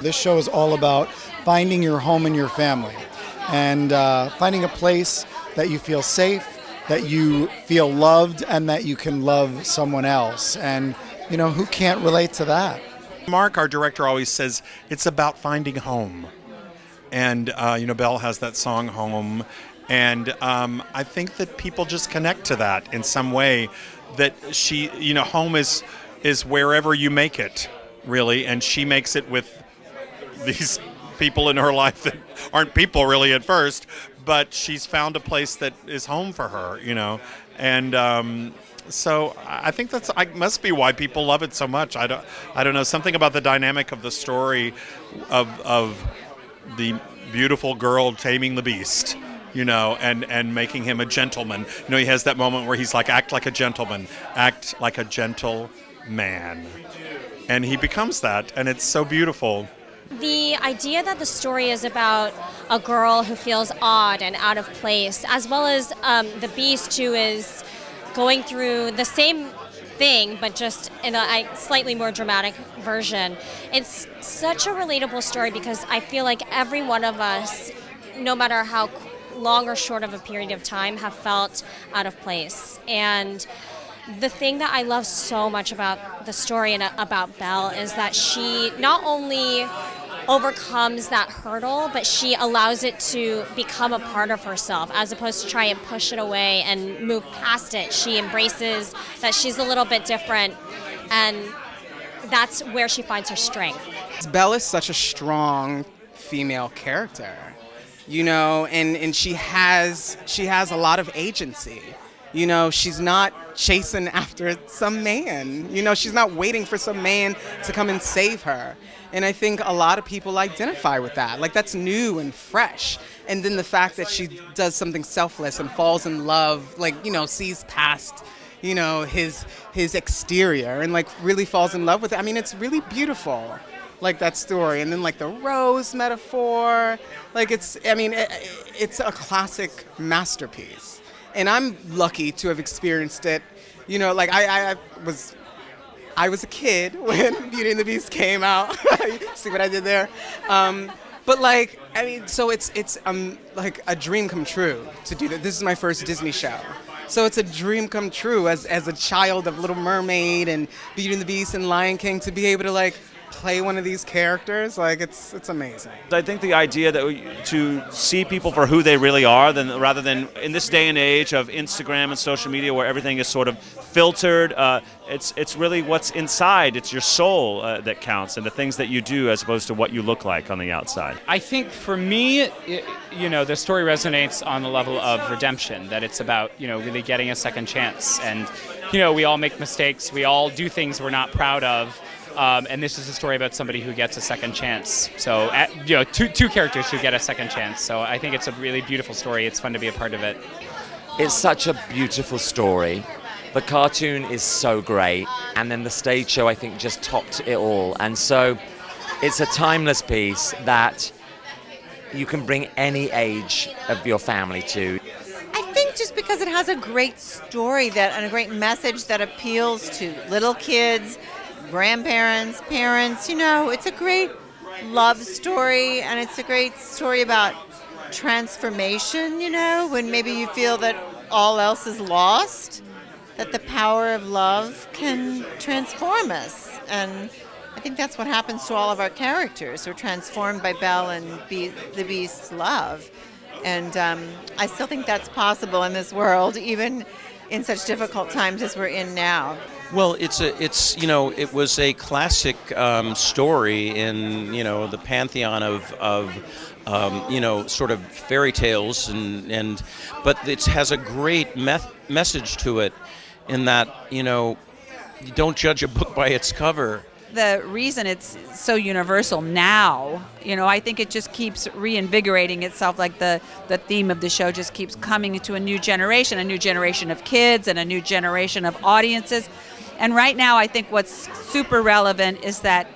This show is all about finding your home and your family and finding a place that you feel safe, that you feel loved, and that you can love someone else. And, you know, who can't relate to that? Mark, our director, always says it's about finding home. And, Belle has that song, Home. And I think that people just connect to that in some way, that home is wherever you make it, really. And she makes it with these people in her life that aren't people really at first, but she's found a place that is home for her, And so I think must be why people love it so much. I don't know, something about the dynamic of the story of the beautiful girl taming the beast, and making him a gentleman. He has that moment where he's like, act like a gentleman, act like a gentle man. And he becomes that, and it's so beautiful. The idea that the story is about a girl who feels odd and out of place, as well as the beast who is going through the same thing, but just in a slightly more dramatic version. It's such a relatable story because I feel like every one of us, no matter how long or short of a period of time, have felt out of place. And the thing that I love so much about the story and about Belle is that she not only overcomes that hurdle, but she allows it to become a part of herself as opposed to try and push it away and move past it. She embraces that she's a little bit different, and that's where she finds her strength. Belle is such a strong female character, and she has a lot of agency. She's not chasing after some man. She's not waiting for some man to come and save her. And I think a lot of people identify with that. Like, that's new and fresh. And then the fact that she does something selfless and falls in love, sees past, his exterior and, really falls in love with it. I mean, it's really beautiful, that story. And then, the rose metaphor. It's a classic masterpiece. And I'm lucky to have experienced it. I was a kid when Beauty and the Beast came out. See what I did there? So it's a dream come true to do that. This is my first Disney show. So it's a dream come true as a child of Little Mermaid and Beauty and the Beast and Lion King to be able to play one of these characters. It's amazing. I think the idea that to see people for who they really are, rather than in this day and age of Instagram and social media where everything is sort of filtered, it's really what's inside. It's your soul that counts, and the things that you do as opposed to what you look like on the outside. I think for me, the story resonates on the level of redemption, that it's about, really getting a second chance. And, we all make mistakes. We all do things we're not proud of. And this is a story about somebody who gets a second chance. So, two characters who get a second chance. So I think it's a really beautiful story. It's fun to be a part of it. It's such a beautiful story. The cartoon is so great. And then the stage show, I think, just topped it all. And so it's a timeless piece that you can bring any age of your family to. I think just because it has a great story and a great message that appeals to little kids, grandparents, parents, it's a great love story, and it's a great story about transformation, when maybe you feel that all else is lost, that the power of love can transform us. And I think that's what happens to all of our characters. We're transformed by Belle and the Beast's love. And I still think that's possible in this world, even in such difficult times as we're in now. Well, it was a classic story in the pantheon of sort of fairy tales but it has a great message to it in that you don't judge a book by its cover. The reason it's so universal now, I think it just keeps reinvigorating itself. Like the theme of the show just keeps coming to a new generation of kids and a new generation of audiences. And right now, I think what's super relevant is that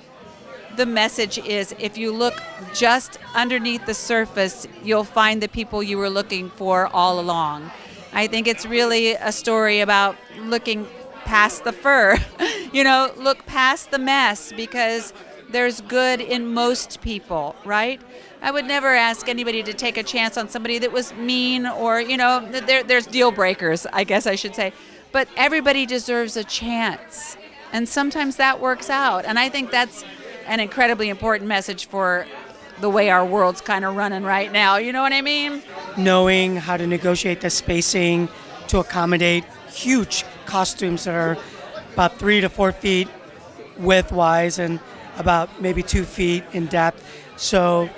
the message is, if you look just underneath the surface, you'll find the people you were looking for all along. I think it's really a story about looking past the fur, look past the mess, because there's good in most people, right? I would never ask anybody to take a chance on somebody that was mean or, there's deal breakers, I guess I should say. But everybody deserves a chance. And sometimes that works out. And I think that's an incredibly important message for the way our world's kind of running right now. You know what I mean? Knowing how to negotiate the spacing to accommodate huge costumes that are about 3 to 4 feet width-wise and about maybe 2 feet in depth. So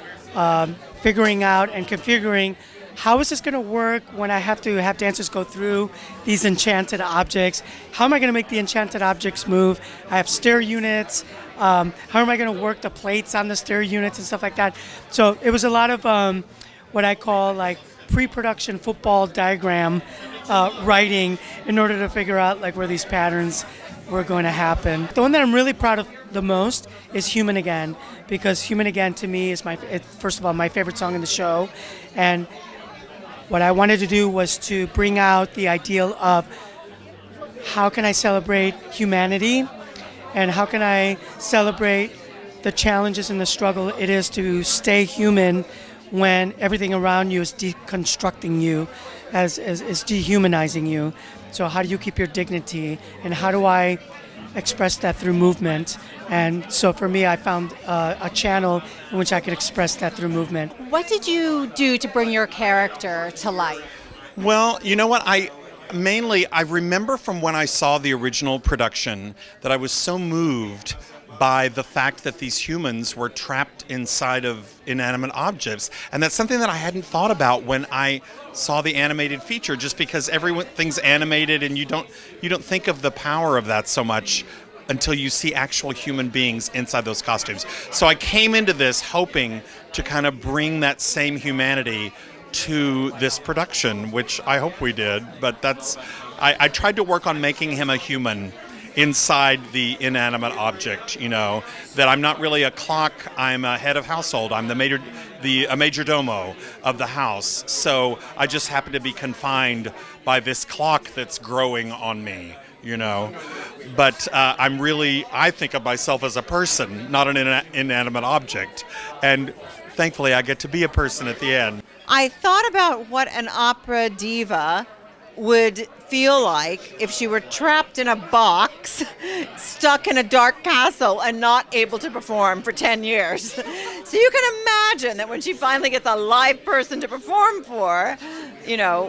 figuring out and configuring how is this going to work when I have to have dancers go through these enchanted objects? How am I going to make the enchanted objects move? I have stair units. How am I going to work the plates on the stair units and stuff like that? So it was a lot of what I call like pre-production football diagram writing in order to figure out like where these patterns were going to happen. The one that I'm really proud of the most is Human Again, because Human Again to me is first of all, my favorite song in the show. And what I wanted to do was to bring out the ideal of how can I celebrate humanity and how can I celebrate the challenges and the struggle it is to stay human when everything around you is deconstructing you, is dehumanizing you. So how do you keep your dignity, and how do I express that through movement? And so for me, I found a channel in which I could express that through movement. What did you do to bring your character to life? Well, you know what? I remember from when I saw the original production that I was so moved by the fact that these humans were trapped inside of inanimate objects. And that's something that I hadn't thought about when I saw the animated feature, just because everything's animated and you don't think of the power of that so much until you see actual human beings inside those costumes. So I came into this hoping to kind of bring that same humanity to this production, which I hope we did, but I tried to work on making him a human inside the inanimate object, that I'm not really a clock, I'm a head of household, I'm a major domo of the house. So I just happen to be confined by this clock that's growing on me, But I think of myself as a person, not an inanimate object. And thankfully I get to be a person at the end. I thought about what an opera diva would feel like if she were trapped in a box, stuck in a dark castle, and not able to perform for 10 years. So you can imagine that when she finally gets a live person to perform for,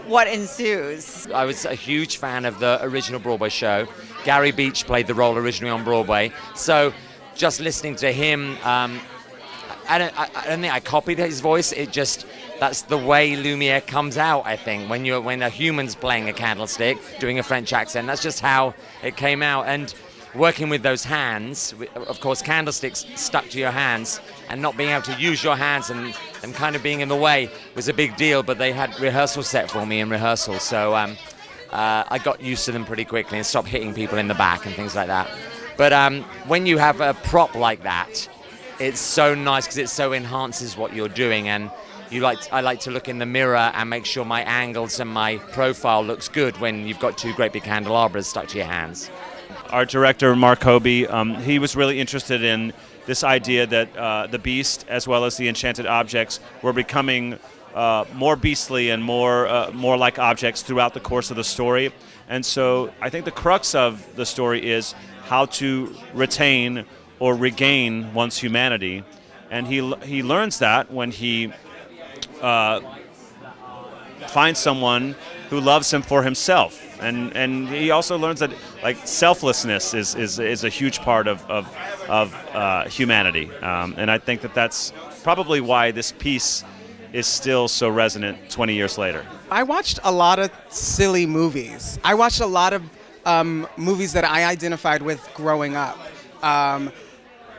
what ensues. I was a huge fan of the original Broadway show. Gary Beach played the role originally on Broadway. So just listening to him, I don't think I copied his voice. That's the way Lumiere comes out, I think, when a human's playing a candlestick, doing a French accent. That's just how it came out. And working with those hands, of course, candlesticks stuck to your hands, and not being able to use your hands and them kind of being in the way was a big deal. But they had rehearsal set for me in rehearsal, so I got used to them pretty quickly and stopped hitting people in the back and things like that. But when you have a prop like that, it's so nice because it so enhances what you're doing. And I like to look in the mirror and make sure my angles and my profile looks good when you've got two great big candelabras stuck to your hands. Our director, Mark Hoebee, he was really interested in this idea that the beast, as well as the enchanted objects, were becoming more beastly and more like objects throughout the course of the story. And so I think the crux of the story is how to retain or regain one's humanity. And he learns that when he finds someone who loves him for himself, and he also learns that selflessness is a huge part of humanity, and I think that's probably why this piece is still so resonant 20 years later. I watched a lot of silly movies. I watched a lot of movies that I identified with growing up.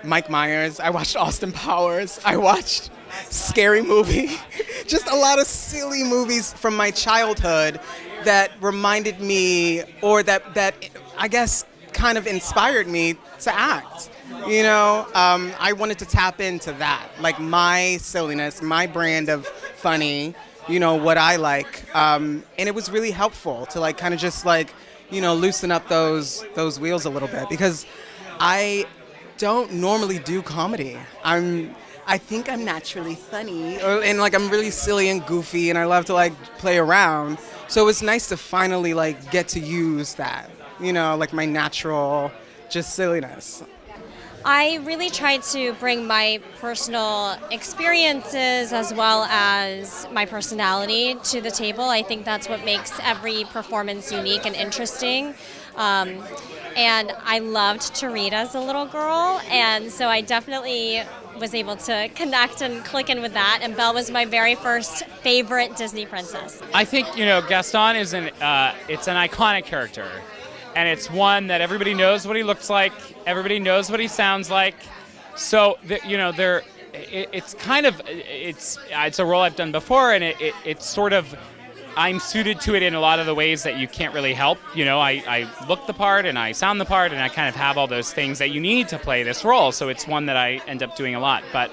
Mike Myers. I watched Austin Powers. I watched Scary Movie. Just a lot of silly movies from my childhood that reminded me, or that I guess kind of inspired me to act. I wanted to tap into that, like my silliness, my brand of funny, what I like. And it was really helpful to kind of just loosen up those wheels a little bit, because I don't normally do comedy. I think I'm naturally funny, and like I'm really silly and goofy, and I love to like play around. So it's nice to finally like get to use that, like my natural just silliness. I really tried to bring my personal experiences as well as my personality to the table. I think that's what makes every performance unique and interesting. And I loved to read as a little girl, and so I definitely was able to connect and click in with that. And Belle was my very first favorite Disney princess. I think Gaston is it's an iconic character, and it's one that everybody knows what he looks like, everybody knows what he sounds like. So it's a role I've done before, and it's sort of. I'm suited to it in a lot of the ways that you can't really help. I look the part and I sound the part and I kind of have all those things that you need to play this role. So it's one that I end up doing a lot. But,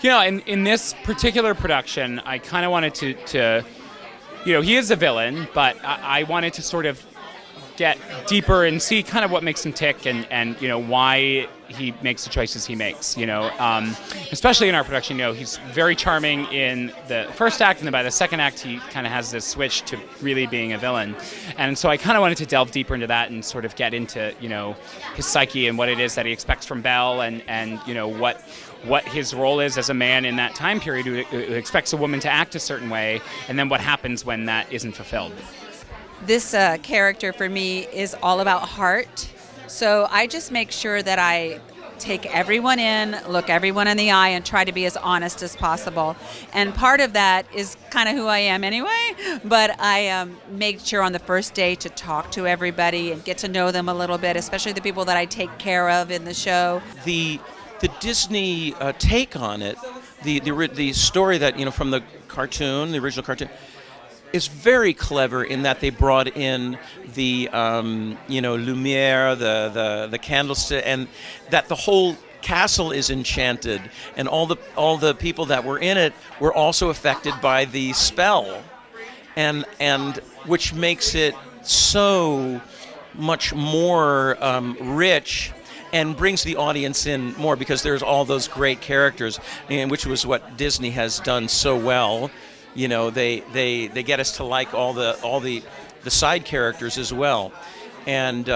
in this particular production, I kind of wanted to he is a villain, but I wanted to sort of get deeper and see kind of what makes him tick and why he makes the choices he makes, especially in our production. He's very charming in the first act, and then by the second act he kind of has this switch to really being a villain. And so I kind of wanted to delve deeper into that and sort of get into his psyche and what it is that he expects from Belle, and what his role is as a man in that time period who expects a woman to act a certain way, and then what happens when that isn't fulfilled. This character for me is all about heart. So I just make sure that I take everyone in, look everyone in the eye, and try to be as honest as possible. And part of that is kind of who I am anyway, but I make sure on the first day to talk to everybody and get to know them a little bit, especially the people that I take care of in the show. The Disney take on it, the story that, from the cartoon, the original cartoon, is very clever in that they brought in the Lumiere, the candlestick, and that the whole castle is enchanted, and all the people that were in it were also affected by the spell, and which makes it so much more rich. And brings the audience in more because there's all those great characters, and which was what Disney has done so well. They get us to like all the side characters as well, and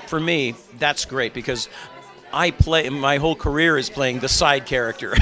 for me that's great because my whole career is playing the side character.